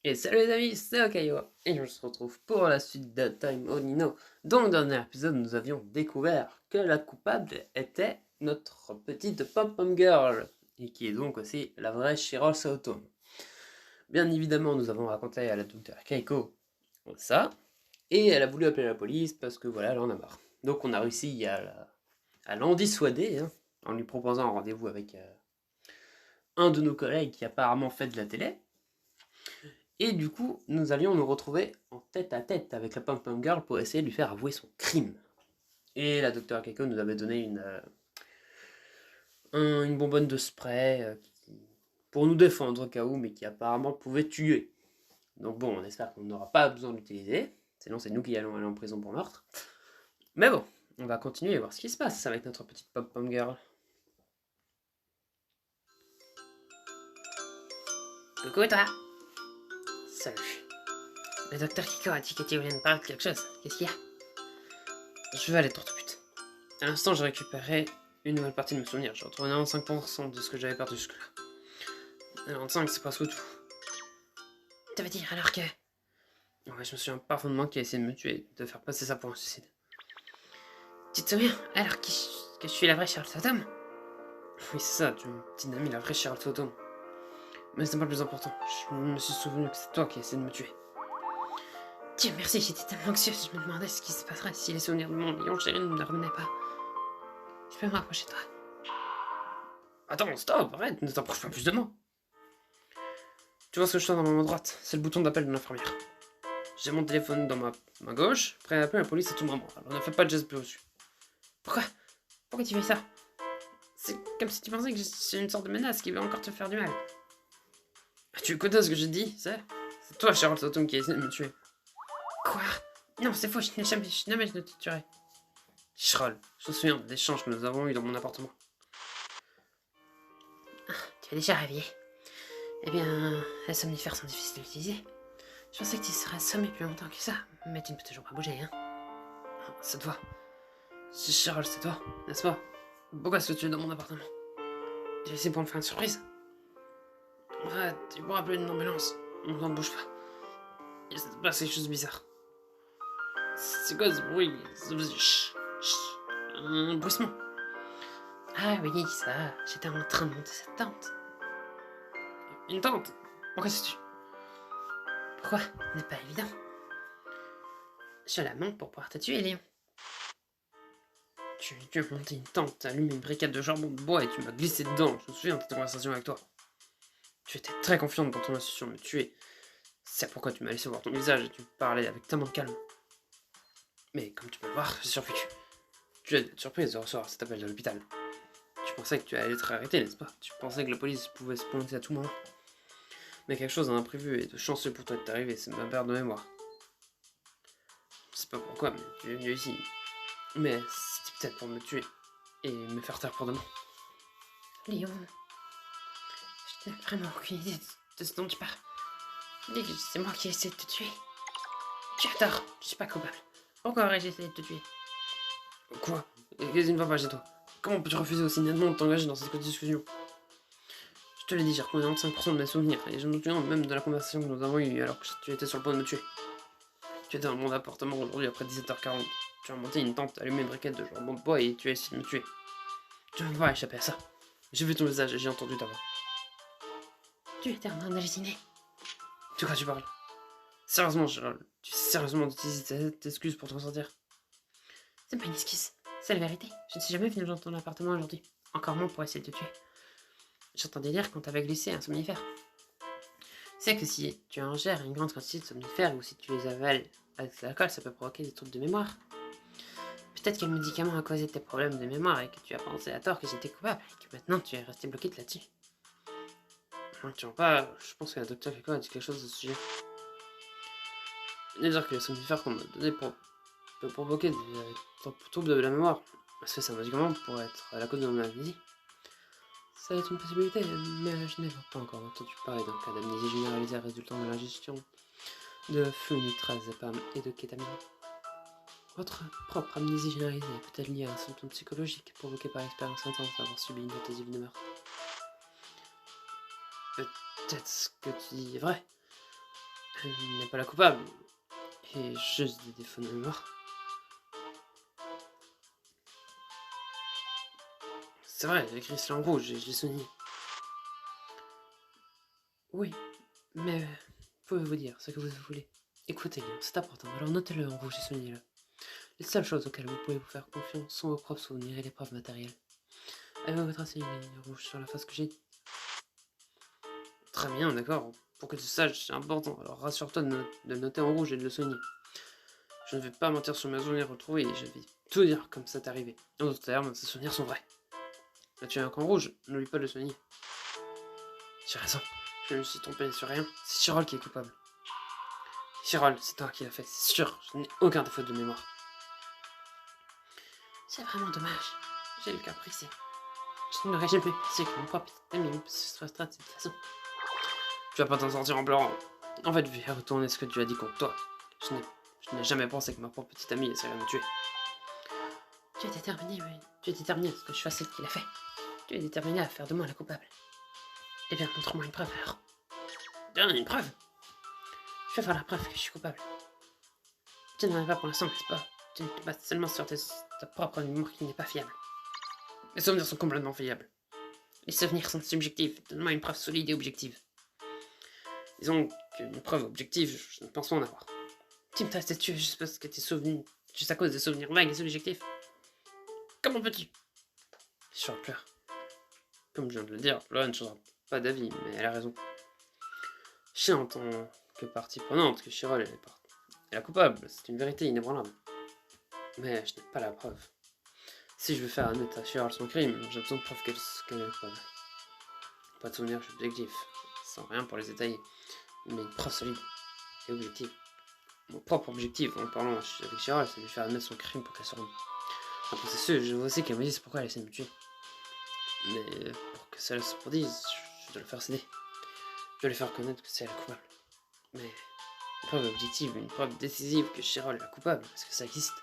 Et salut les amis, c'est Okayo, et on se retrouve pour la suite de Time Onino. Dans le dernier épisode, nous avions découvert que la coupable était notre petite Pom-Pom Girl, et qui est donc aussi la vraie Shiro Saotome. Bien évidemment, nous avons raconté à la docteur Keiko ça, et elle a voulu appeler la police parce que voilà, elle en a marre. Donc on a réussi à l'en dissuader, hein, en lui proposant un rendez-vous avec un de nos collègues qui apparemment fait de la télé. Et du coup, nous allions nous retrouver en tête à tête avec la Pom-Pom Girl pour essayer de lui faire avouer son crime. Et la docteur Keiko nous avait donné une bonbonne de spray pour nous défendre au cas où, mais qui apparemment pouvait tuer. Donc bon, on espère qu'on n'aura pas besoin de l'utiliser, sinon c'est nous qui allons aller en prison pour meurtre. Mais bon, on va continuer et voir ce qui se passe avec notre petite Pom-Pom Girl. Coucou toi. Salut. Le docteur Keiko a dit que tu voulais me parler de quelque chose. Qu'est-ce qu'il y a? Je vais aller droit au but. À l'instant, j'ai récupéré une nouvelle partie de mes souvenirs. J'ai retrouvé 95% de ce que j'avais perdu jusque-là. 95, c'est presque tout. Ça veut dire alors que... Ouais, je me souviens parfaitement qu'il a essayé de me tuer, de faire passer ça pour un suicide. Tu te souviens alors que je suis la vraie Charles Tatum? Oui, c'est ça, tu es mon petit ami, la vraie Charles Tatum. Mais c'est pas le plus important. Je me suis souvenu que c'est toi qui as essayé de me tuer. Dieu merci, j'étais tellement anxieuse, je me demandais ce qui se passerait si les souvenirs de mon lion chéri ne revenaient pas. Je peux me rapprocher de toi. Attends, stop, arrête, ne t'approche pas plus de moi. Tu vois ce que je sens dans ma main droite? C'est le bouton d'appel de l'infirmière. J'ai mon téléphone dans ma main gauche, prêt à appeler la police à tout moment. Alors ne fais pas de geste plus dessus. Pourquoi? Pourquoi tu fais ça? C'est comme si tu pensais que c'est une sorte de menace qui veut encore te faire du mal. Tu connais ce que j'ai dit, c'est toi, Charles Tatum, qui a essayé de me tuer. Quoi? Non, c'est faux, je n'ai jamais ne te tuerai. Schroll, je me souviens de l'échange que nous avons eu dans mon appartement. Ah, tu es déjà réveillé. Eh bien, les somnifères sont difficiles à utiliser. Je pensais que tu serais assommé plus longtemps que ça, mais tu ne peux toujours pas bouger, hein. C'est toi. Charles, c'est toi, n'est-ce pas? Pourquoi est-ce que tu es dans mon appartement? Tu es ici pour me faire une surprise? Ouais, tu pourras appeler une ambulance. On ne bouge pas. Il s'est passé des choses bizarres. C'est quoi ce bruit? Un bruissement. Ah oui, ça, j'étais en train de monter cette tente. Une tente? Pourquoi sais-tu? Pourquoi? N'est pas évident. Je la monte pour pouvoir te tuer, Léon. Tu as monté une tente, t'as allumé une briquette de jambon de bois et tu m'as glissé dedans. Je me souviens de cette conversation avec toi. Tu étais très confiante dans ton intuition de me tuer. C'est pourquoi tu m'as laissé voir ton visage et tu parlais avec tellement de calme. Mais comme tu peux le voir, j'ai survécu. Tu as été surprise de recevoir cet appel de l'hôpital. Tu pensais que tu allais être arrêté, n'est-ce pas? Tu pensais que la police pouvait se pointer à tout moment. Mais quelque chose d'imprévu et de chanceux pour toi est arrivé, c'est ma perte de mémoire. Je sais pas pourquoi, mais tu es venu ici. Mais c'était peut-être pour me tuer et me faire taire pour demain. Léon, je n'ai vraiment aucune idée de ce dont tu parles. Dis que c'est moi qui ai essayé de te tuer. Tu as tort, je suis pas coupable. Pourquoi aurais-je essayé de te tuer? Quoi? Qu'est-ce qui ne va pas chez toi? Comment peux-tu refuser aussi nettement de t'engager dans cette discussion? Je te l'ai dit, j'ai retrouvé 95% de mes souvenirs, et je me souviens même de la conversation que nous avons eue alors que tu étais sur le point de me tuer. Tu étais dans mon appartement aujourd'hui après 17h40. Tu as monté une tente, allumé une briquette de jambon de bois et tu as essayé de me tuer. Tu ne peux pas échapper à ça. J'ai vu ton visage et j'ai entendu ta voix. Tu étais en train d'halluciner. De quoi tu parles? Sérieusement, Gérald, tu sais sérieusement d'utiliser cette excuse pour te sortir? C'est pas une excuse, c'est la vérité. Je ne suis jamais venu dans ton appartement aujourd'hui. Encore moins pour essayer de te tuer. J'entendais dire qu'on t'avait glissé un somnifère. Tu sais que si tu ingères une grande quantité de somnifères ou si tu les avales avec l'alcool, ça peut provoquer des troubles de mémoire. Peut-être que le médicament a causé tes problèmes de mémoire et que tu as pensé à tort que j'étais coupable et que maintenant tu es resté bloqué là-dessus. Non, tu vois pas, je pense que la docteur Keiko a dit quelque chose de ce sujet. Je veux dire que les somnifères qu'on m'a donné peut provoquer des troubles de la mémoire. Est-ce que c'est un médicament pourrait être à la cause de mon amnésie? Ça va être une possibilité, mais je n'ai pas encore entendu parler d'un cas d'amnésie généralisée résultant de l'ingestion de flunitrazepam et de kétamine. Votre propre amnésie généralisée est peut-être liée à un symptôme psychologique provoqué par l'expérience intense d'avoir subi une tentative de meurtre. Peut-être ce que tu dis est vrai. Elle n'est pas la coupable. Et juste des défauts de mémoire. C'est vrai, j'ai écrit cela en rouge et je l'ai souligné. Oui, mais pouvez-vous dire ce que vous voulez? Écoutez bien, c'est important, alors notez-le en rouge et soulignez-le. Les seules choses auxquelles vous pouvez vous faire confiance sont vos propres souvenirs et les preuves matérielles. Avez-vous tracé une ligne rouge sur la face que j'ai dit? Très bien, d'accord. Pour que tu saches, c'est important. Alors rassure-toi de le noter en rouge et de le souligner. Je ne vais pas mentir sur mes souvenirs retrouvés et je vais tout dire comme ça t'est arrivé. En d'autres termes, ces souvenirs sont vrais. As-tu un camp rouge? N'oublie pas de le souligner. J'ai raison. Je ne me suis trompé sur rien. C'est Chirol qui est coupable. Chirol, c'est toi qui l'as fait, c'est sûr. Je n'ai aucun défaut de mémoire. C'est vraiment dommage. J'ai le cœur brisé. Je n'aurais jamais pensé que mon propre ami se soit traité de cette façon. Tu vas pas t'en sortir en pleurant. En fait, je vais retourner ce que tu as dit contre toi. Je n'ai jamais pensé que ma propre petite amie essaierait de me tuer. Tu es déterminé, oui. Tu es déterminé à ce que je fasse ce qu'il a fait. Tu es déterminé à faire de moi la coupable. Eh bien, montre-moi une preuve alors. Donne une preuve. Je vais faire la preuve que je suis coupable. Tu n'en as pas pour l'instant, n'est-ce pas? Tu ne te bases seulement sur ta propre mémoire qui n'est pas fiable. Les souvenirs sont complètement fiables. Les souvenirs sont subjectifs. Donne-moi une preuve solide et objective. Disons qu'une preuve objective, je ne pense pas en avoir. Tu me traites dessus juste parce que tes souvenirs, juste à cause des souvenirs vagues et subjectifs. Comment peux-tu? Je pleure. Comme je viens de le dire, Laura ne changera pas d'avis, mais elle a raison. Je sais en tant que partie prenante que Chirol est la coupable, c'est une vérité inébranlable. Mais je n'ai pas la preuve. Si je veux faire admettre à Chirol son crime, j'ai besoin de preuves qu'elle est coupable. Pas de souvenirs subjectifs, sans rien pour les détailler, mais une preuve solide et objective. Mon propre objectif en parlant avec Chirol, c'est de lui faire admettre son crime pour qu'elle se rende. Après c'est sûr, je veux aussi qu'elle me dise pourquoi elle essaie de me tuer. Mais pour que cela se produise, je dois le faire céder. Je dois lui faire connaître que c'est elle la coupable. Mais une preuve objective, une preuve décisive que Chirol est la coupable, parce que ça existe.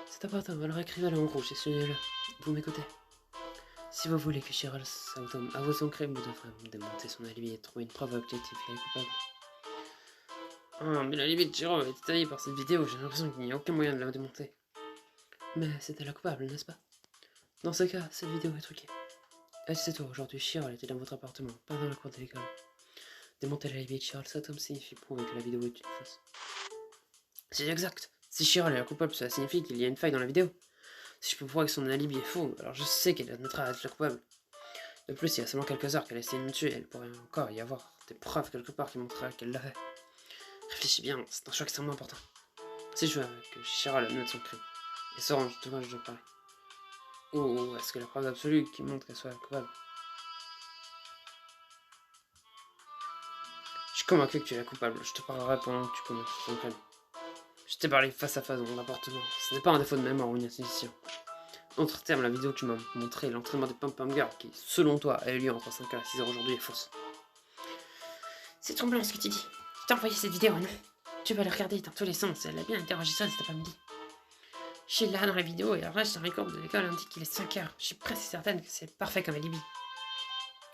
C'est important, alors écrivez-le en rouge et soulignez-le. Vous m'écoutez? Si vous voulez que Chirol avoue son crime, vous devrez démonter son alibi et trouver une preuve objective qu'elle est coupable. Ah, mais l'alibi de Chirol est détaillé par cette vidéo, j'ai l'impression qu'il n'y a aucun moyen de la démonter. Mais c'était la coupable, n'est-ce pas? Dans ce cas, cette vidéo est truquée. Asseyez-toi, aujourd'hui, Chirol était dans votre appartement, pas dans la cour de l'école. Démonter l'alibi de Chirol, cet homme signifie prouver que la vidéo est une fausse. C'est exact. Si Chirol est la coupable, cela signifie qu'il y a une faille dans la vidéo. Si je peux prouver que son alibi est faux, alors je sais qu'elle admettra être la coupable. De plus, il y a seulement quelques heures qu'elle a essayé de me tuer, elle pourrait encore y avoir des preuves quelque part qui montreraient qu'elle l'a fait. Réfléchis bien, c'est un choix extrêmement important. Si je veux que Chirol admette son crime, et se range, je dois parler. Ou est-ce que la preuve absolue qui montre qu'elle soit la coupable? Je suis convaincu que tu es la coupable, je te parlerai pendant que tu commets son crime. Je t'ai parlé face à face dans mon appartement, ce n'est pas un défaut de mémoire ou une intuition. Entre termes, la vidéo que tu m'as montrée, l'entraînement des Pom Pom Girls, qui, selon toi, a eu lieu entre 5h et 6h aujourd'hui, est fausse. C'est troublant ce que tu dis. Je t'ai envoyé cette vidéo, non? Tu vas la regarder dans tous les sens, elle a bien été enregistrée cet après-midi. Je suis là dans la vidéo et le reste dans les cours de l'école indique qu'il est 5h. Je suis presque certaine que c'est parfait comme alibi.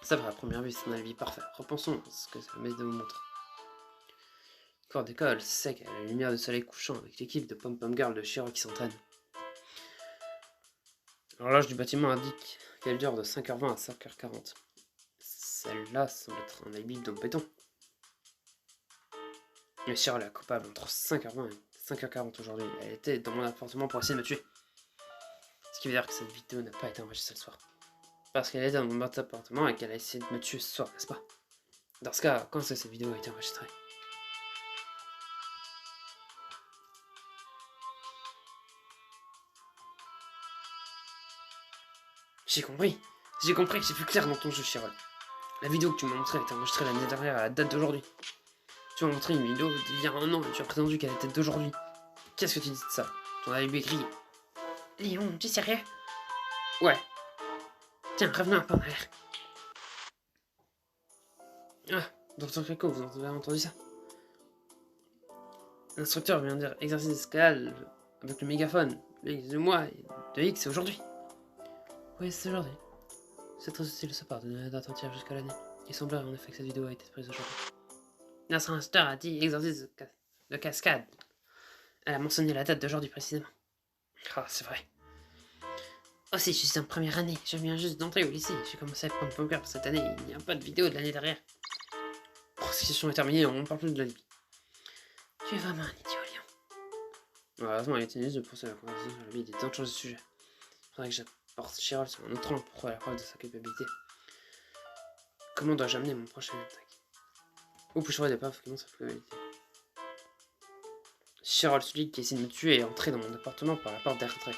Ça va, à première vue, c'est un alibi parfait. Repensons à ce que ça met de vous montre. Le cours d'école, c'est sec, à la lumière du soleil couchant, avec l'équipe de Pom Pom Girls de Chirol qui s'entraîne. L'horloge du bâtiment indique qu'elle dure de 5h20 à 5h40. Celle-là semble être un alibi de béton. Mais Chirol est la coupable entre 5h20 et 5h40 aujourd'hui. Elle était dans mon appartement pour essayer de me tuer. Ce qui veut dire que cette vidéo n'a pas été enregistrée le soir. Parce qu'elle était dans mon appartement et qu'elle a essayé de me tuer ce soir, n'est-ce pas? Dans ce cas, quand est-ce que cette vidéo a été enregistrée? J'ai compris, j'ai vu clair dans ton jeu, Chirol. La vidéo que tu m'as montrée a été enregistrée l'année dernière à la date d'aujourd'hui. Tu m'as montré une vidéo d'il y a un an et tu as prétendu qu'elle était d'aujourd'hui. Qu'est-ce que tu dis de ça? Ton alibi est grillé. Léon, tu es sérieux? Ouais. Tiens, revenons un peu en arrière. Ah, Docteur Greco, vous avez entendu ça? L'instructeur vient de dire exercice d'escalade avec le mégaphone. Le X de moi et de X, c'est aujourd'hui. Oui, c'est aujourd'hui. C'est très utile de sa part de donner la date entière jusqu'à l'année. Il semblerait en effet que cette vidéo a été prise aujourd'hui. Notre instinct a dit exorcisme de cascade. Elle a mentionné la date d'aujourd'hui précisément. Ah, c'est vrai. Aussi, je suis en première année. Je viens juste d'entrer au lycée. J'ai commencé à prendre poker pour cette année. Il n'y a pas de vidéo de l'année derrière. Oh, cette session est terminée, on parle plus de la vie. Tu es vraiment un idiot, Léon. Heureusement, il était inutile de poursuivre la conversation sur la vie. Il est temps de changer de sujet. Faudrait que j'apporte Chirol sur un autre rang pour prouver la preuve de sa culpabilité. Comment dois-je amener mon prochain attaque? Où puis-je trouver des preuves qui montrent sa culpabilité? Chirol, celui qui essaie de me tuer, est entré dans mon appartement par la porte d'entrée.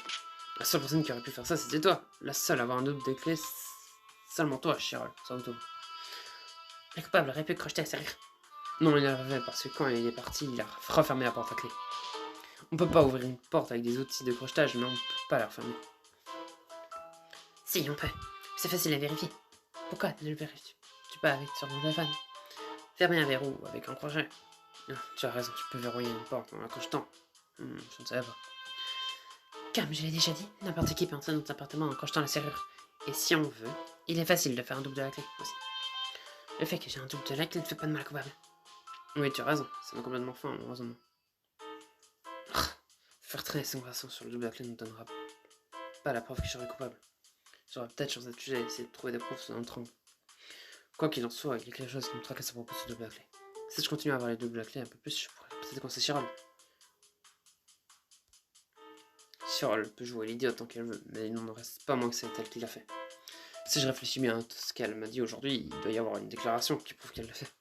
La seule personne qui aurait pu faire ça, c'était toi. La seule à avoir un double de clés, seulement toi, Chirol, sans doute. Le coupable aurait pu crocheter à serrure. Non, il l'avait parce que quand il est parti, il a refermé la porte à clé. On peut pas ouvrir une porte avec des outils de crochetage, mais on peut pas la refermer. Si, on peut. C'est facile à vérifier. Pourquoi ne le vérifies-tu pas avec sur mon téléphone? Fermer un verrou avec un crochet. Non, tu as raison, tu peux verrouiller une porte en la crochetant. Je ne savais pas. Comme je l'ai déjà dit, n'importe qui peut entrer dans notre appartement en crochetant la serrure. Et si on veut, il est facile de faire un double de la clé aussi. Le fait que j'ai un double de la clé ne fait pas de mal coupable. Oui, tu as raison, ça m'a complètement faim, mon raisonnement. Faire traîner cette conversation sur le double de la clé ne donnera pas la preuve que je serai coupable. J'aurais peut-être sur ce sujet essayer de trouver des preuves sous un triangle. Quoi qu'il en soit, il y a quelque chose qui me tracasse à propos de ce double à clé. Si je continue à avoir les doubles à clé un peu plus, je pourrais peut-être coincer Chirol. Chirol peut jouer l'idiote tant qu'elle veut, mais il n'en reste pas moins que c'est elle qui l'a fait. Si je réfléchis bien à tout ce qu'elle m'a dit aujourd'hui, il doit y avoir une déclaration qui prouve qu'elle l'a fait.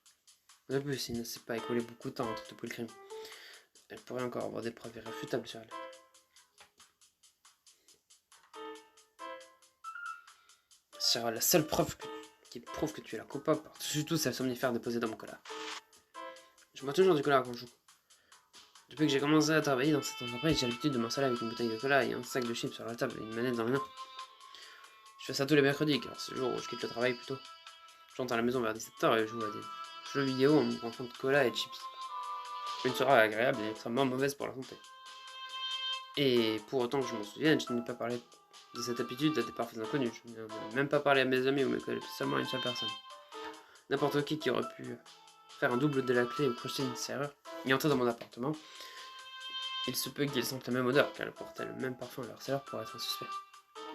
De plus, il ne s'est pas écoulé beaucoup de temps entre depuis le crime. Elle pourrait encore avoir des preuves irréfutables sur elle. Chirol, la seule preuve qui prouve que tu es la coupable par-dessus tout, c'est le somnifère déposé dans mon cola. Je bois toujours du cola quand je joue. Depuis que j'ai commencé à travailler dans cette entreprise, j'ai l'habitude de m'installer avec une bouteille de cola et un sac de chips sur la table et une manette dans les mains. Je fais ça tous les mercredis, car c'est le jour où je quitte le travail plutôt. Je rentre à la maison vers 17h et je joue à des jeux vidéo en me fond de cola et de chips. Une soirée agréable et extrêmement mauvaise pour la santé. Et pour autant que je m'en souvienne, je n'ai pas parlé de cette habitude à des parfaits inconnus. Je n'ai même pas parlé à mes amis ou mes collègues, seulement à une seule personne. N'importe qui aurait pu faire un double de la clé ou crocheter une serrure et entrer dans mon appartement. Il se peut qu'ils sentent la même odeur, car elle portait le même parfum à leur serrure pour être un suspect.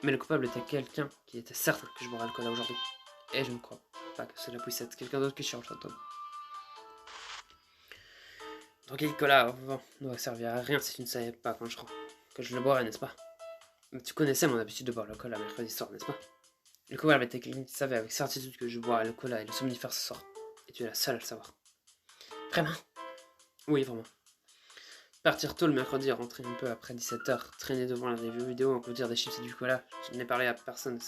Mais le coupable était quelqu'un qui était certain que je boirais le cola aujourd'hui. Et je ne crois pas que cela puisse être quelqu'un d'autre que Charles Fantôme. Donc le cola ne doit servir à rien si tu ne savais pas quand je rentre que je le boirais, n'est-ce pas? Mais tu connaissais mon habitude de boire le cola mercredi soir, n'est-ce pas? Le coupable était quelqu'un qui savait avec certitude que je boirais le cola et le somnifère ce soir. Et tu es la seule à le savoir. Vraiment? Oui, vraiment. Partir tôt le mercredi, rentrer un peu après 17h, traîner devant la review vidéo, encloutir des chips et du cola. Je n'ai parlé à personne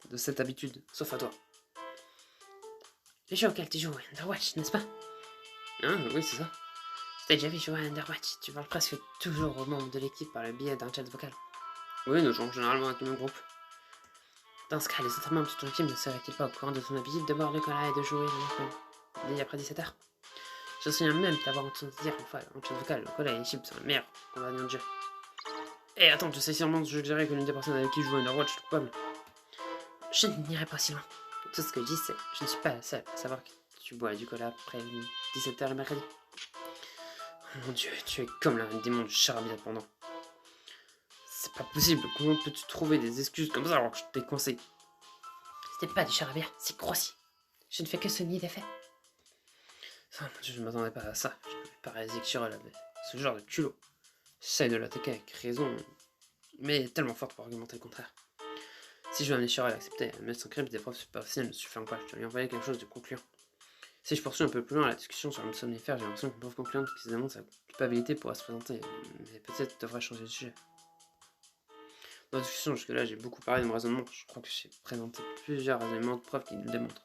de cette habitude, sauf à toi. Le jeu auquel tu joues, Underwatch, n'est-ce pas? Ah, oui, c'est ça. Je t'ai déjà vu jouer à Underwatch. Tu parles presque toujours aux membres de l'équipe par le biais d'un chat vocal. Oui, nous jouons généralement avec le même groupe. Dans ce cas, les autres membres de ton équipe ne seraient-ils pas au courant de ton habitude de boire le cola et de jouer dès après 17h? Je me souviens même t'avoir entendu dire une fois en chat vocal, le cola et les chips sont le meilleur compagnon de jeu. Et attends, tu sais sûrement suggérer que l'une des personnes avec qui je joue à Underwatch est coupable. Je n'irai pas si loin. Tout ce que je dis, c'est je ne suis pas la seule à savoir que tu bois du cola après 17h le mercredi. Oh mon dieu, tu es comme l'un démon du charabia pendant. C'est pas possible, comment peux-tu trouver des excuses comme ça alors que je t'ai coincé? C'était pas du charabia, c'est grossier. Je ne fais que souligner des faits. Oh mon dieu, je ne m'attendais pas à ça. Je n'avais pas réalisé que Chirol avait ce genre de culot. J'essaie de l'attaquer avec raison, mais tellement forte pour argumenter le contraire. Si je veux amener Chirol à accepter, à mettre son crime des preuves superficielles ne suffiront pas, je dois lui envoyer quelque chose de concluant. Si je poursuis un peu plus loin la discussion sur le somnifère, j'ai l'impression qu'une preuve concluante qui démontre sa culpabilité pourra se présenter, mais peut-être devrais changer de sujet. Dans la discussion jusque-là, j'ai beaucoup parlé de mon raisonnement, je crois que j'ai présenté plusieurs éléments de preuves qui le démontrent.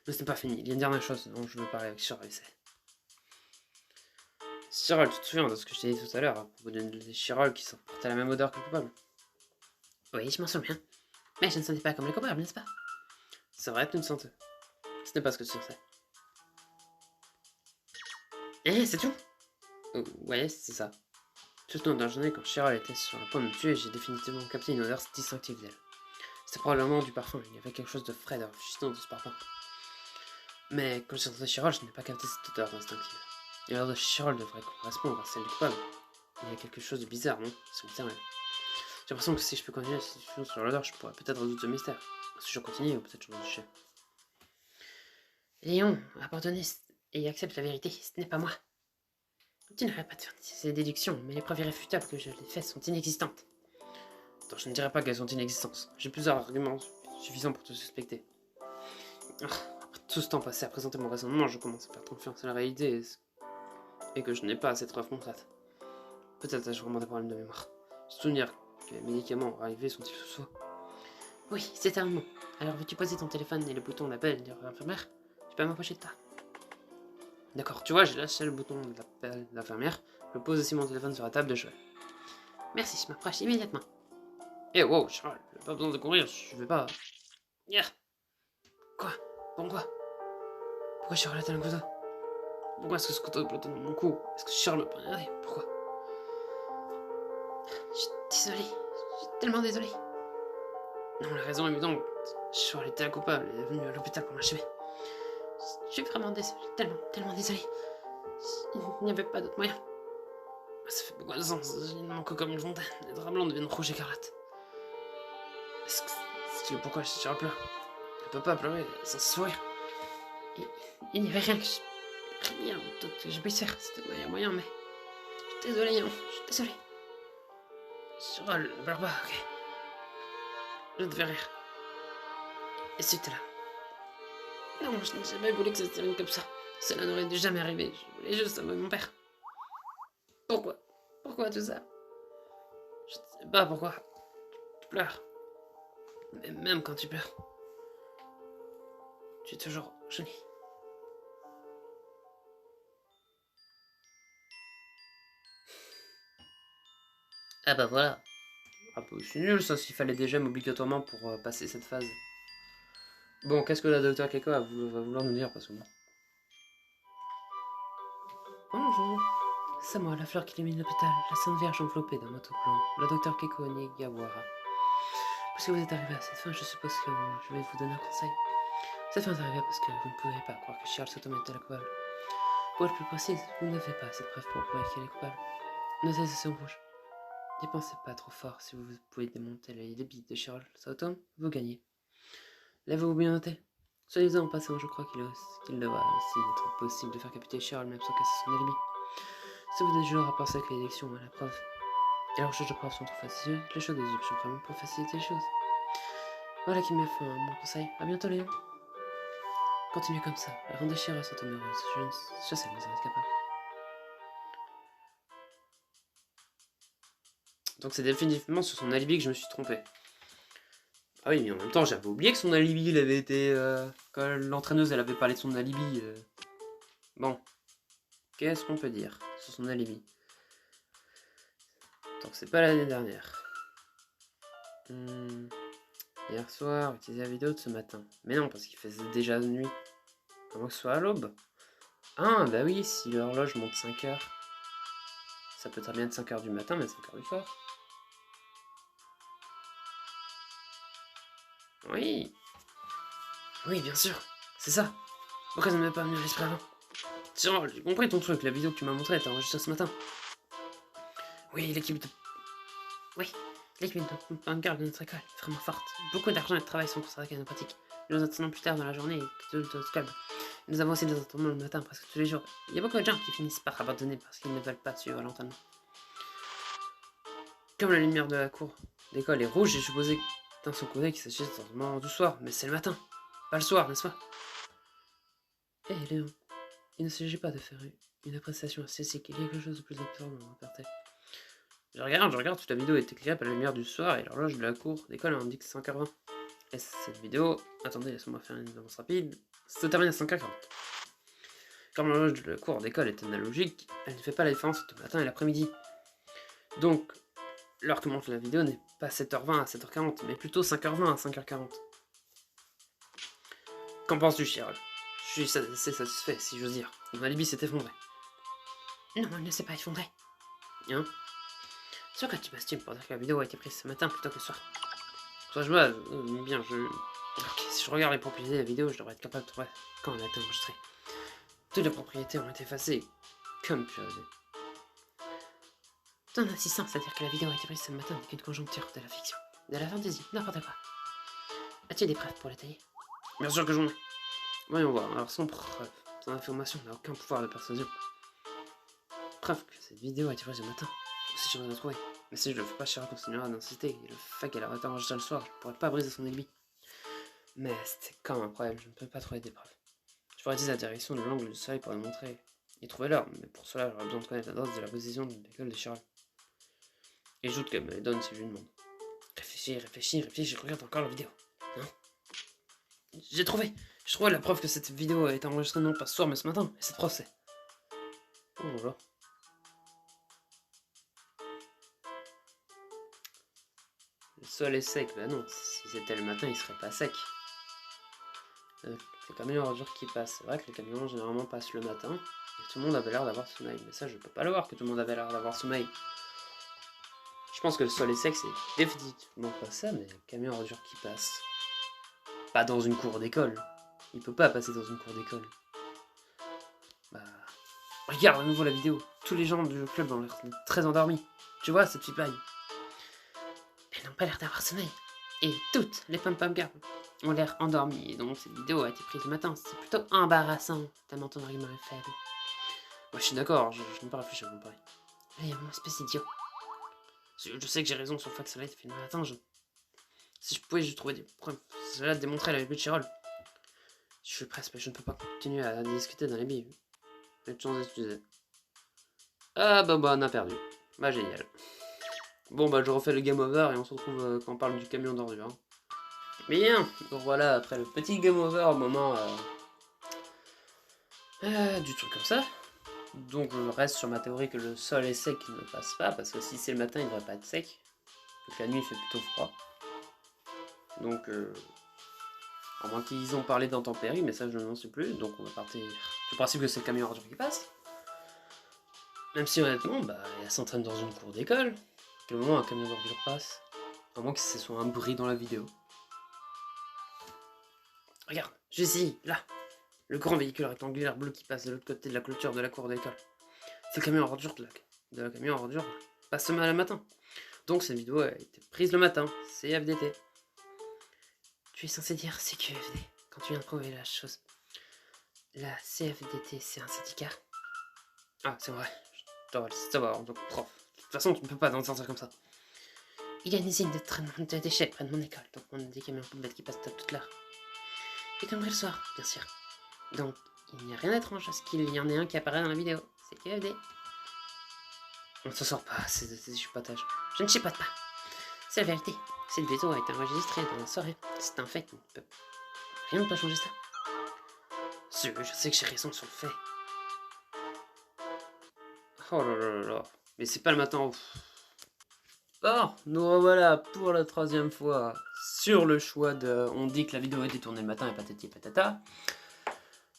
Mais ce n'est pas fini, il y a une dernière chose dont je veux parler avec Chirol, c'est... Chirol, tu te souviens de ce que je t'ai dit tout à l'heure à propos de Chirol qui portait la même odeur que le coupable? Oui, je m'en souviens. Mais je ne sentais pas comme le coupable, n'est-ce pas? C'est vrai, tu ne sens. Ce n'est pas ce que tu sais. C'est tout? Ouais, c'est ça. Tout au long de la journée, quand Chirol était sur le point de me tuer, j'ai définitivement capté une odeur distinctive d'elle. C'était probablement du parfum, il y avait quelque chose de frais, de rafraîchissant de ce parfum. Mais quand j'ai entendu Chirol, je n'ai pas capté cette odeur instinctive. Et l'odeur de Chirol devrait correspondre à celle du coupable. Il y a quelque chose de bizarre, non? C'est mystérieux. J'ai l'impression que si je peux continuer cette discussion sur l'odeur, je pourrais peut-être résoudre ce mystère. Si je continue, ou peut-être je vais me toucher. Léon, abandonne et accepte la vérité, ce n'est pas moi. Tu n'arrêtes pas de faire ces déductions, mais les preuves irréfutables que je l'ai faites sont inexistantes. Attends, je ne dirais pas qu'elles sont inexistantes. J'ai plusieurs arguments suffisants pour te suspecter. Après tout ce temps passé à présenter mon raisonnement, je commence à perdre confiance en la réalité et que je n'ai pas assez de preuves concrètes. Peut-être ai-je vraiment des problèmes de mémoire. Souvenir que les médicaments arrivés sont-ils sous soi? Oui, c'est un mot. Alors veux-tu poser ton téléphone et le bouton d'appel de l'infirmière? Je peux m'approcher de toi. D'accord, tu vois, j'ai lâché le bouton de l'appel de l'infirmière. Je pose aussi mon téléphone sur la table de chevet. Merci, je m'approche immédiatement. Eh wow, Charles, j'ai pas besoin de courir, je vais pas... Yeah. Quoi? Pourquoi? Pourquoi Charles a-t-elle un couteau? Pourquoi est-ce que ce couteau est planté dans mon cou? Est-ce que Charles m'a pas regardé? Pourquoi? Je suis désolée, je suis tellement désolée. Non, la raison est évidente. Charles était la coupable, elle est venue à l'hôpital pour m'achever. Je suis vraiment désolée, tellement désolée. Il n'y avait pas d'autre moyen. Ça fait beaucoup de sens, il manque comme une fontaine. Les draps blancs deviennent rouges écarlates. C'est pourquoi Charles pleure? Elle peut pas pleurer sans sourire. Il n'y avait rien d'autre que je puisse faire. C'était le meilleur moyen, mais... Je suis désolée, Léon. Je suis désolée. Charles, ne pleure pas, ok. Je devais rire. Et c'était là. Non, je n'ai jamais voulu que ça se termine comme ça. Cela n'aurait dû jamais arriver. Je voulais juste sauver mon père. Pourquoi? Pourquoi tout ça? Je ne sais pas pourquoi. Tu pleures. Mais même quand tu pleures, tu es toujours jolie. Ah bah voilà. Ah bah c'est nul ça s'il fallait des gemmes obligatoirement pour passer cette phase. Bon, qu'est-ce que la docteur Keiko va vouloir nous dire parce que bon. Bonjour. C'est moi, la fleur qui illumine l'hôpital, la Sainte Vierge enveloppée d'un manteau blanc, le docteur Keiko Onigawara. Puisque vous êtes arrivé à cette fin, je suppose que je vais vous donner un conseil. Cette fin est arrivée parce que vous ne pouvez pas croire que Charles Sotom était la coupable. Pour être plus précise, vous n'avez pas assez de preuves pour prouver qu'elle est coupable. Notez ce rouge. N'y pensez pas trop fort, si vous pouvez démonter les bits de Charles Sotom, vous gagnez. L'avez-vous bien noté? Soyez-en en passant, je crois qu'il va aussi être possible de faire capiter Charles même sans casser son alibi. Si vous êtes du genre à penser que l'élection est la preuve, et la recherche de preuves sont trop faciles, les choix des options vraiment pour faciliter les choses. Voilà qui met fin à mon conseil. A bientôt Léon. Continuez comme ça, rendez Charles Sotom heureuse, je sais que vous en êtes capable. Donc c'est définitivement sur son alibi que je me suis trompé. Ah oui, mais en même temps, j'avais oublié que son alibi, il avait été... quand l'entraîneuse, elle avait parlé de son alibi... Bon. Qu'est-ce qu'on peut dire sur son alibi? Donc c'est pas l'année dernière. Hier soir, utiliser la vidéo de ce matin. Mais non, parce qu'il faisait déjà nuit. Avant que ce soit à l'aube. Ah, bah oui, si l'horloge monte 5 heures. Ça peut très bien être 5 heures du matin, mais 5 heures du soir. Oui. Oui, bien sûr. C'est ça. Pourquoi ça ne m'est pas venu à l'esprit avant? Tiens, j'ai compris ton truc, la vidéo que tu m'as montrée, elle t'a enregistrée ce matin. Oui, l'équipe de... Oui, l'équipe de Vanguard de notre école est vraiment forte. Beaucoup d'argent et de travail sont consacrés à nos pratiques. Nous attendons plus tard dans la journée que tout notre club. Nous avons aussi des entraînements le matin, presque tous les jours. Il y a beaucoup de gens qui finissent par abandonner parce qu'ils ne veulent pas suivre l'entraînement. Comme la lumière de la cour d'école est rouge, j'ai supposé dans son côté qu'il s'agissait d'entraînement du soir, mais c'est le matin, pas le soir, n'est-ce pas? Hé Léon, il ne s'agit pas de faire une prestation artistique, il y a quelque chose de plus important dans l'importé. Je regarde, toute la vidéo est éclairée par la lumière du soir et l'horloge de la cour d'école indique 5h20. Et cette vidéo, attendez, laissez-moi faire une avance rapide, se termine à 5h40. Comme l'horloge de la cour d'école est analogique, elle ne fait pas la différence entre le matin et l'après-midi. Donc, l'heure que montre la vidéo n'est pas 7h20 à 7h40, mais plutôt 5h20 à 5h40. Qu'en penses-tu, Chiral? Je suis assez satisfait, si j'ose dire. Mon alibi s'est effondré. Non, il ne s'est pas effondré. Hein? Sur quoi tu m'estimes pour dire que la vidéo a été prise ce matin plutôt que ce soir? Soit je vois, bien, Ok, si je regarde les propriétés de la vidéo, je devrais être capable de trouver quand elle a été enregistrée. Toutes les propriétés ont été effacées, comme purée. Ton insistance à dire que la vidéo a été prise ce matin n'est qu'une conjoncture de la fiction, de la fantaisie, n'importe quoi. As-tu des preuves pour l'étayer? Bien sûr que j'en ai. Voyons voir, alors sans preuve, sans information n'a aucun pouvoir de persuasion. Preuve que cette vidéo a été prise ce matin, si j'en ai trouvé. Mais si je le fais pas, Shira continuera d'insister, et le fait qu'elle aurait été enregistrée le soir, je ne pourrais pas briser son alibi. Mais c'était quand même un problème, je ne peux pas trouver des preuves. Je pourrais utiliser la direction de l'angle du soleil pour le montrer et trouver l'heure, mais pour cela j'aurais besoin de connaître l'adresse de la position de l'école de Chiral. Et j'ajoute qu'elle me les donne si je lui demande. Réfléchis, je regarde encore la vidéo. Hein? J'ai trouvé la preuve que cette vidéo a été enregistrée non pas ce soir mais ce matin, et cette preuve c'est... Oh là là. Le sol est sec, bah non, si c'était le matin il serait pas sec. Les camions ordures qui passent, c'est vrai que les camions généralement passent le matin, et tout le monde avait l'air d'avoir sommeil, mais ça je peux pas le voir que tout le monde avait l'air d'avoir sommeil. Je pense que le sol est sec, c'est définitivement pas ça, mais le camion ordure qui passe. Pas dans une cour d'école. Il peut pas passer dans une cour d'école. Bah... Regarde à nouveau la vidéo. Tous les gens du club ont l'air très endormis. Tu vois, cette fille paille. Elles n'ont pas l'air d'avoir sommeil. Et toutes les pom-pom girls ont l'air endormies. Et donc cette vidéo a été prise le matin. C'est plutôt embarrassant, tellement ton argument est faible. Moi je suis d'accord, je n'ai pas réfléchi à mon pari. Allez, mon espèce d'idiot. Je sais que j'ai raison sur le fait que cela a été fait le matin. Si je pouvais, je trouvais des preuves. Cela démontrait la vie de Chirol. Je suis presque, mais je ne peux pas continuer à discuter dans les billes. J'ai de chance d'excuser. Ah bah on a perdu. Bah génial. Bon bah je refais le game over et on se retrouve quand on parle du camion d'ordure. Hein. Bien, donc voilà, après le petit game over au moment du truc comme ça. Donc je reste sur ma théorie que le sol est sec ne passe pas, parce que si c'est le matin il ne devrait pas être sec. Donc la nuit il fait plutôt froid. Donc à moins qu'ils ont parlé d'intempéries, mais ça je n'en sais plus, donc on va partir du principe que c'est le camion ordure qui passe. Même si honnêtement, bah, elle s'entraîne dans une cour d'école. À quel moment un camion d'ordure passe? À moins que ce soit un bruit dans la vidéo. Regarde, je suis là. Le grand véhicule rectangulaire bleu qui passe de l'autre côté de la clôture de la cour d'école. C'est le camion ordure de la camion ordure passe ce matin. Donc cette vidéo a été prise le matin. C'est FDT. Tu es censé dire CQFD quand tu viens de prouver la chose. La CFDT, c'est un syndicat. Ah, c'est vrai. Je devrais le savoir en tant que prof. De toute façon, tu ne peux pas t'en sortir comme ça. Il y a une usine de traitement de déchets près de mon école, donc on a des camions poubelles qui passent toute l'heure. Y compris le soir, bien sûr. Donc, il n'y a rien d'étrange à ce qu'il y en ait un qui apparaît dans la vidéo. C'est QFD. On ne s'en sort pas, c'est des chipotages. Je ne chipote pas. C'est la vérité. Cette vidéo a été enregistrée dans la soirée. C'est un fait. Rien ne peut changer ça. Je sais que j'ai raison sur le fait. Oh là là là là. Mais c'est pas le matin. Bon, nous revoilà pour la troisième fois sur le choix de... On dit que la vidéo a été tournée le matin et patati patata.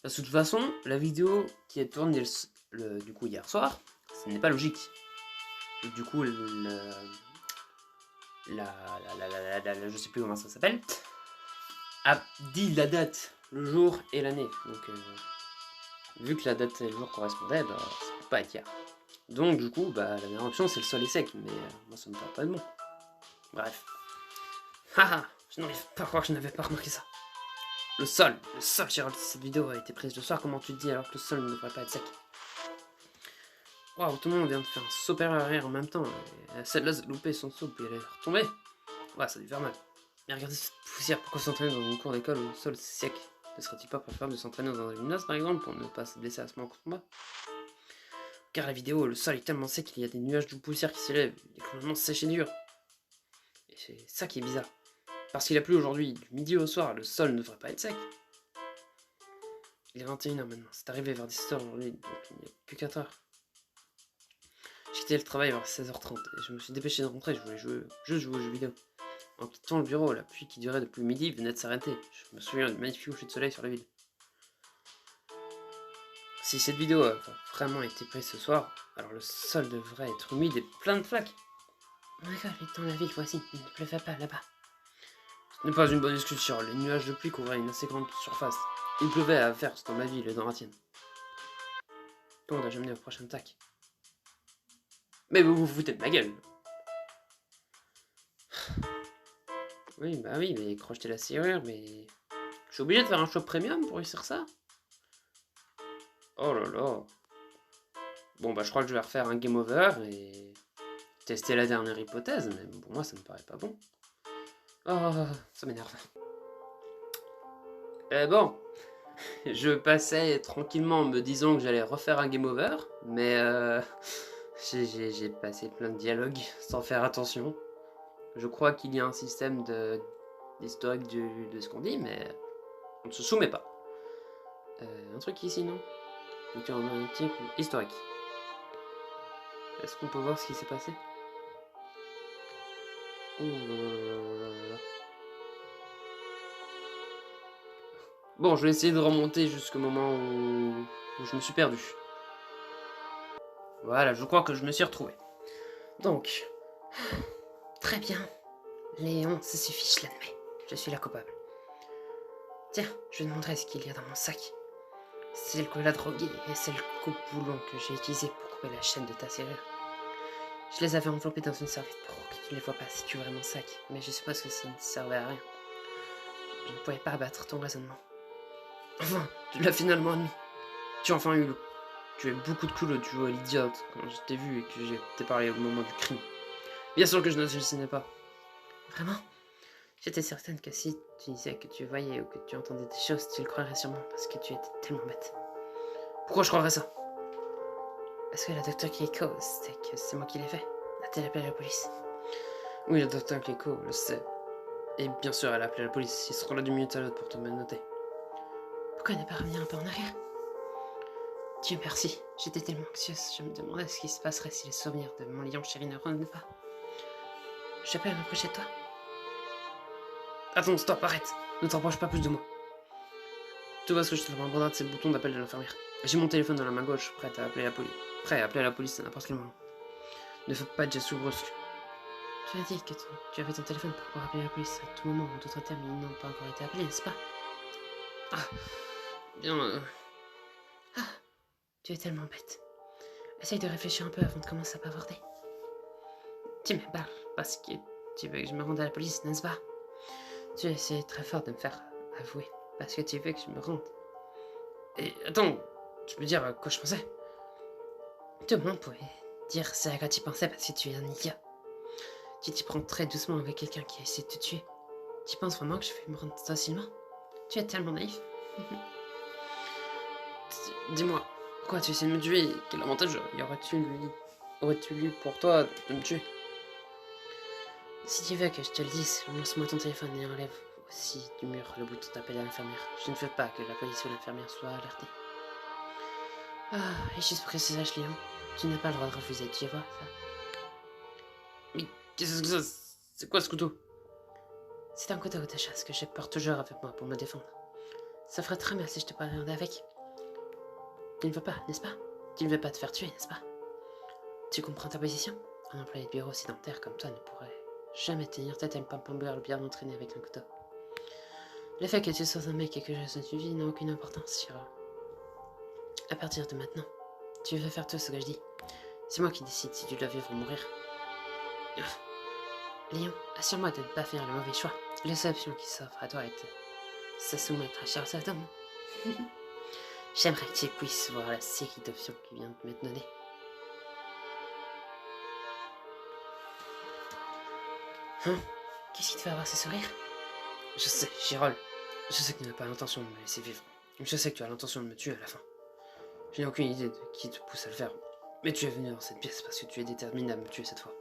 De toute façon, la vidéo qui est tournée du coup hier soir, ce n'est pas logique. Du coup, je sais plus comment ça s'appelle, a dit la date, le jour et l'année. Donc, vu que la date et le jour correspondaient, bah, ça peut pas être hier. Donc, du coup, bah, la meilleure option, c'est le sol est sec, mais moi, ça me paraît pas de bon. Bref. Haha, je n'arrive pas à croire que je n'avais pas remarqué ça. Le sol, Gérald, cette vidéo a été prise le soir, comment tu te dis alors que le sol ne devrait pas être sec? Waouh, tout le monde vient de faire un super arrière en même temps, et celle-là a loupé son saut, puis elle est retombée. Ouais, ça a dû faire mal. Mais regardez cette poussière, pourquoi s'entraîner dans une cour d'école où le sol est sec? Ne serait-il pas préférable de s'entraîner dans un gymnase par exemple, pour ne pas se blesser à ce moment de combat? Car la vidéo, le sol est tellement sec qu'il y a des nuages de poussière qui s'élèvent, il est complètement sèche et dur. Et c'est ça qui est bizarre. Parce qu'il a plu aujourd'hui, du midi au soir, le sol ne devrait pas être sec. Il est 21h maintenant, c'est arrivé vers 17h aujourd'hui, donc il n'y a plus 4 heures. J'ai quitté le travail vers 16h30 et je me suis dépêché de rentrer, je voulais juste jouer aux jeux vidéo. En quittant le bureau, la pluie qui durait depuis le midi venait de s'arrêter. Je me souviens d'une magnifique coucher de soleil sur la ville. Si cette vidéo a vraiment été prise ce soir, alors le sol devrait être humide et plein de flaques. Mon école est dans la ville voisine, il ne pleuvait pas là-bas. Ce n'est pas une bonne excuse, Chirol. Les nuages de pluie couvraient une assez grande surface. Il pleuvait à verse dans ma ville et dans la tienne. Comment dois-je mener au prochain attaque? Mais vous vous foutez de ma gueule. Oui, bah oui, mais crocheter la serrure, mais... Je suis obligé de faire un shop premium pour réussir ça? Oh là là. Bon, bah je crois que je vais refaire un game over et... tester la dernière hypothèse, mais pour moi ça me paraît pas bon. Oh, ça m'énerve. Bon, je passais tranquillement en me disant que j'allais refaire un game over, mais j'ai passé plein de dialogues sans faire attention. Je crois qu'il y a un système d'historique de ce qu'on dit, mais on ne se soumet pas. Un truc ici, non? Culture analytique, historique. Est-ce qu'on peut voir ce qui s'est passé? Oh là là là là. Bon, je vais essayer de remonter jusqu'au moment où je me suis perdu. Voilà, je crois que je me suis retrouvé. Donc, très bien. Léon, ça suffit, je l'admets. Je suis la coupable. Tiens, je vais te montrer ce qu'il y a dans mon sac. C'est le cola drogué et c'est le coupe-boulon que j'ai utilisé pour couper la chaîne de ta serrure. Je les avais enveloppés dans une serviette pour que tu les vois pas si tu ouvrais mon sac, mais je suppose que ça ne servait à rien. Je ne pouvais pas abattre ton raisonnement. Enfin, tu l'as finalement admis. Tu as enfin eu tu as beaucoup de culot de jouer à l'idiote quand je t'ai vu et que j'ai t'ai parlé au moment du crime. Bien sûr que je n'hallucinais pas. Vraiment? J'étais certaine que si tu disais que tu voyais ou que tu entendais des choses, tu le croirais sûrement parce que tu étais tellement bête. Pourquoi je croirais ça? Parce que la docteur Keiko, c'était que c'est moi qui l'ai fait. A-t-elle appelé la police? Oui, la docteur Keiko le sait. Et bien sûr, elle a appelé la police. Ils seront là d'une minute à l'autre pour te menotter. Pourquoi ne pas revenir un peu en arrière? Dieu merci, j'étais tellement anxieuse, je me demandais ce qui se passerait si les souvenirs de mon lion chéri ne revenaient pas. Je peux m'approcher de toi? Attends, stop, arrête. Ne t'approche pas plus de moi. Tout va ce que je te demande, c'est le bouton d'appel de l'infirmière. J'ai mon téléphone dans la main gauche, prêt à appeler la police. Prêt à appeler la police à n'importe quel moment. Ne fais pas de gestes brusques. Tu as dit que tu avais ton téléphone pour pouvoir appeler la police à tout moment. En d'autres termes, ils n'ont pas encore été appelés, n'est-ce pas? Ah, bien... Ah, tu es tellement bête. Essaye de réfléchir un peu avant de commencer à bavarder. Tu me parles parce que tu veux que je me rende à la police, n'est-ce pas? Tu essaies très fort de me faire avouer parce que tu veux que je me rende. Et attends, tu peux dire à quoi je pensais? Tout le monde pouvait dire c'est à quoi tu pensais parce que tu es un idiot. Tu t'y prends très doucement avec quelqu'un qui a essayé de te tuer. Tu penses vraiment que je vais me rendre facilement? Tu es tellement naïf. Dis-moi, pourquoi tu essaies de me tuer? Quel avantage aurais-tu eu pour toi de me tuer? Si tu veux que je te le dise, lance-moi ton téléphone et enlève aussi du mur le bouton d'appel à l'infirmière. Je ne veux pas que la police ou l'infirmière soient alertés. Ah, et juste pour que tu saches, Léon, tu n'as pas le droit de refuser, tu vois ça? Mais qu'est-ce que c'est quoi ce couteau? C'est un couteau de chasse que je porte toujours avec moi pour me défendre. Ça ferait très mal si je te parlais avec. Tu ne veux pas, n'est-ce pas? Tu ne veux pas te faire tuer, n'est-ce pas? Tu comprends ta position? Un employé de bureau sédentaire comme toi ne pourrait jamais tenir tête à une pampambeurle bien entraînée avec un couteau. Le fait que tu sois un mec et que je sois une fille n'a aucune importance sur... À partir de maintenant, tu veux faire tout ce que je dis. C'est moi qui décide si tu dois vivre ou mourir. Léon, assure-moi de ne pas faire le mauvais choix. La seule option qui s'offre à toi est de se soumettre à Charles Saddam. J'aimerais que tu puisses voir la série d'options qui vient de m'être donnée. Hein? Qu'est-ce qui te fait avoir ce sourire? Je sais, Chirol. Je sais que tu n'as pas l'intention de me laisser vivre. Je sais que tu as l'intention de me tuer à la fin. Je n'ai aucune idée de qui te pousse à le faire. Mais tu es venu dans cette pièce parce que tu es déterminé à me tuer cette fois.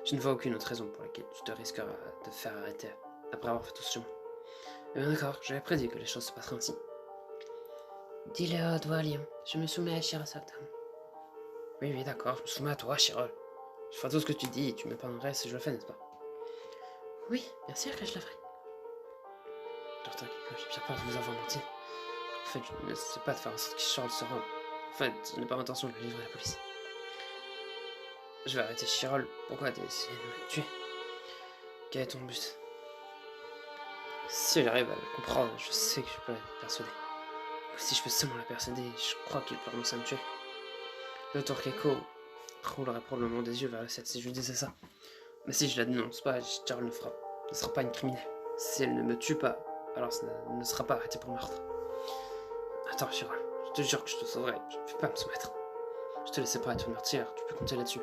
Je ne vois aucune autre raison pour laquelle tu te risqueras de te faire arrêter après avoir fait tout ce chemin. Mais bien d'accord, j'avais prédit que les choses se passeraient ainsi. Dis-le à haute voix, Léon. Je me soumets à Chirol Saddam. Oui, d'accord, je me soumets à toi, Chirol. Je ferai tout ce que tu dis et tu me pardonnerais si je le fais, n'est-ce pas? Oui, bien sûr que je le ferai. Docteur Kiko, j'ai bien peur de vous avoir menti. En fait, je ne sais pas de faire en sorte que Charles se rende. En fait, je n'ai pas l'intention de le livrer à la police. Je vais arrêter Chirol. Pourquoi t'as essayé de me tuer? Quel est ton but? Si j'arrive à le comprendre, je sais que je peux la persuader. Si je peux seulement la persuader, je crois qu'il peut renoncer à me tuer. Le Torqueco roulerait probablement des yeux vers le ciel si je lui disais ça. Mais si je la dénonce pas, Charles ne sera pas une criminelle. Si elle ne me tue pas, alors ça ne sera pas arrêté pour meurtre. Attends, Chiron, je te jure que je te sauverai. Je ne vais pas me soumettre. Je te laissais pas être une meurtrière, tu peux compter là-dessus.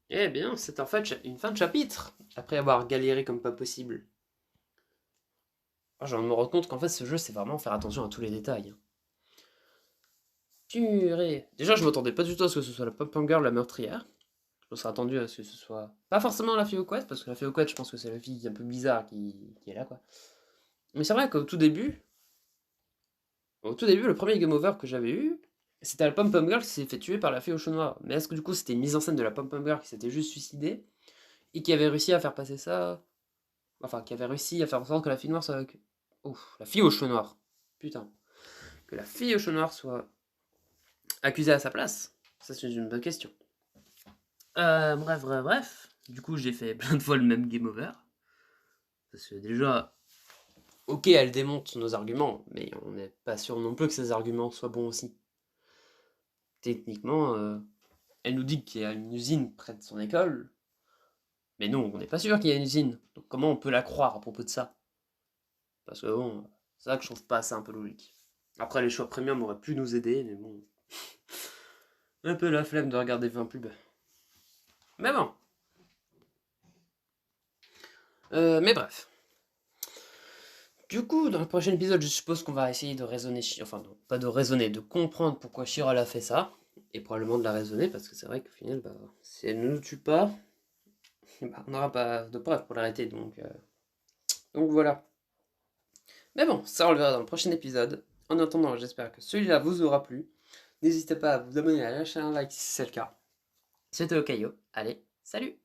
Eh bien, c'est en fait une fin de chapitre, après avoir galéré comme pas possible. Je viens de me rendre compte qu'en fait, ce jeu, c'est vraiment faire attention à tous les détails. Purée. Déjà, je m'attendais pas du tout à ce que ce soit la pom-pom girl, la meurtrière. Je me serais attendu à ce que ce soit... Pas forcément la fille au quest, parce que la fille au quest, je pense que c'est la fille un peu bizarre qui est là, quoi. Mais c'est vrai qu'au tout début... le premier game over que j'avais eu, c'était la pom-pom girl qui s'est fait tuer par la fille au cheveux noir. Mais est-ce que du coup, c'était une mise en scène de la pom-pom girl qui s'était juste suicidée, et qui avait réussi à faire passer ça... Enfin, qui avait réussi à faire en sorte que la fille noire soit... Ouf, la fille aux cheveux noirs. Putain. Que la fille aux cheveux noirs soit accusée à sa place. Ça, c'est une bonne question. Bref. Du coup, j'ai fait plein de fois le même game over. Parce que déjà, ok, elle démonte nos arguments, mais on n'est pas sûr non plus que ces arguments soient bons aussi. Techniquement, elle nous dit qu'il y a une usine près de son école, mais non, on n'est pas sûr qu'il y a une usine. Donc comment on peut la croire à propos de ça? Parce que bon, c'est ça que je trouve pas assez un peu logique. Après, les choix premium auraient pu nous aider, mais bon... un peu la flemme de regarder 20 pubs. Mais bon. Mais bref. Du coup, dans le prochain épisode, je suppose qu'on va essayer de raisonner... Enfin, non, pas de raisonner, de comprendre pourquoi Chiral a fait ça. Et probablement de la raisonner, parce que c'est vrai qu'au final, bah, si elle ne nous tue pas, bah, on n'aura pas de preuves pour l'arrêter, donc voilà. Mais bon, ça on le verra dans le prochain épisode. En attendant, j'espère que celui-là vous aura plu. N'hésitez pas à vous abonner et à lâcher un like si c'est le cas. C'était Okayo. Allez, salut!